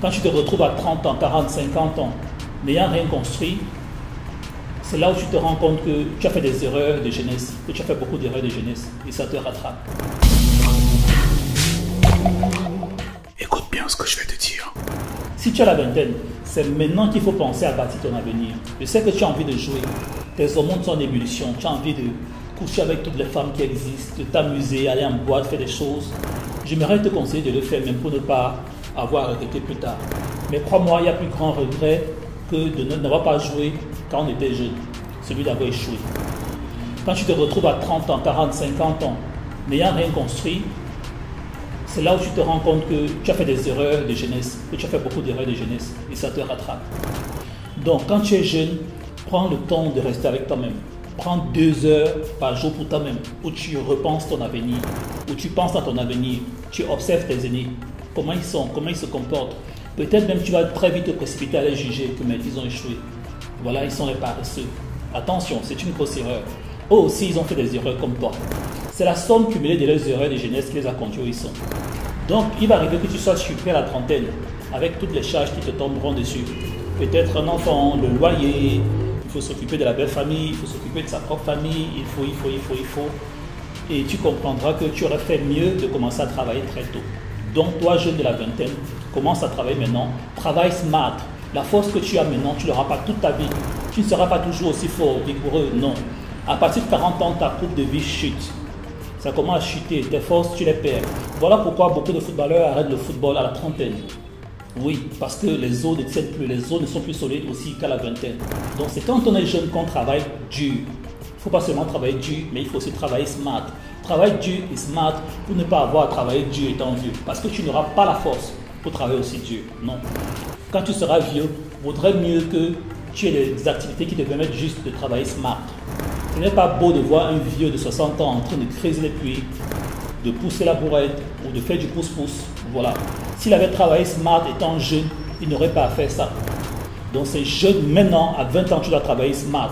Quand tu te retrouves à 30 ans, 40, 50 ans, n'ayant rien construit, c'est là où tu te rends compte que tu as fait des erreurs de jeunesse, que tu as fait beaucoup d'erreurs de jeunesse, et ça te rattrape. Écoute bien ce que je vais te dire. Si tu as la vingtaine, c'est maintenant qu'il faut penser à bâtir ton avenir. Je sais que tu as envie de jouer, tes hormones sont en ébullition, tu as envie de coucher avec toutes les femmes qui existent, de t'amuser, aller en boîte, faire des choses. J'aimerais te conseiller de le faire même pour ne pas avoir à regretter plus tard. Mais crois-moi, il y a plus grand regret que de n'avoir pas joué quand on était jeune, celui d'avoir échoué. Quand tu te retrouves à 30 ans, 40, 50 ans, n'ayant rien construit, c'est là où tu te rends compte que tu as fait des erreurs de jeunesse, que tu as fait beaucoup d'erreurs de jeunesse, et ça te rattrape. Donc, quand tu es jeune, prends le temps de rester avec toi-même. Prends 2 heures par jour pour toi-même, où tu repenses ton avenir, où tu penses à ton avenir, tu observes tes aînés, comment ils sont, comment ils se comportent. Peut-être même tu vas très vite te précipiter à les juger, que mais ils ont échoué. Voilà, ils sont les paresseux. Attention, c'est une grosse erreur. Eux aussi, ils ont fait des erreurs comme toi. C'est la somme cumulée de leurs erreurs de jeunesse qui les a conduits où ils sont. Donc, il va arriver que tu sois super à la trentaine, avec toutes les charges qui te tomberont dessus. Peut-être un enfant, le loyer, il faut s'occuper de la belle famille, il faut s'occuper de sa propre famille, il faut. Et tu comprendras que tu aurais fait mieux de commencer à travailler très tôt. Donc, toi, jeune de la vingtaine, commence à travailler maintenant. Travaille smart. La force que tu as maintenant, tu ne l'auras pas toute ta vie. Tu ne seras pas toujours aussi fort, vigoureux, non. À partir de 40 ans, ta courbe de vie chute. Ça commence à chuter, tes forces, tu les perds. Voilà pourquoi beaucoup de footballeurs arrêtent le football à la trentaine. Oui, parce que les os ne tiennent plus, les os ne sont plus solides aussi qu'à la vingtaine. Donc c'est quand on est jeune qu'on travaille dur. Il ne faut pas seulement travailler dur, mais il faut aussi travailler smart. Travaille dur et smart pour ne pas avoir à travailler dur étant vieux. Parce que tu n'auras pas la force pour travailler aussi dur. Non. Quand tu seras vieux, il vaudrait mieux que tu aies des activités qui te permettent juste de travailler smart. Ce n'est pas beau de voir un vieux de 60 ans en train de creuser les puits, de pousser la bourrette ou de faire du pouce-pouce. Voilà. S'il avait travaillé smart étant jeune, il n'aurait pas à faire ça. Donc c'est jeune maintenant, à 20 ans, tu dois travailler smart.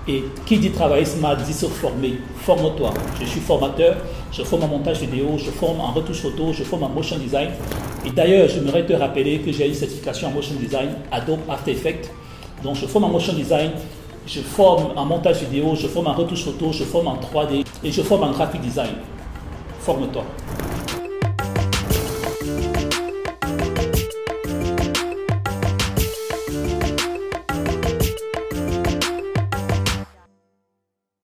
Et qui dit travailler smart dit se former. Forme-toi. Je suis formateur, je forme en montage vidéo, je forme en retouche photo, je forme en motion design. Et d'ailleurs, j'aimerais te rappeler que j'ai une certification en motion design, Adobe After Effects. Donc je forme en motion design, je forme en montage vidéo, je forme en retouche photo, je forme en 3D et je forme en graphic design. Forme-toi.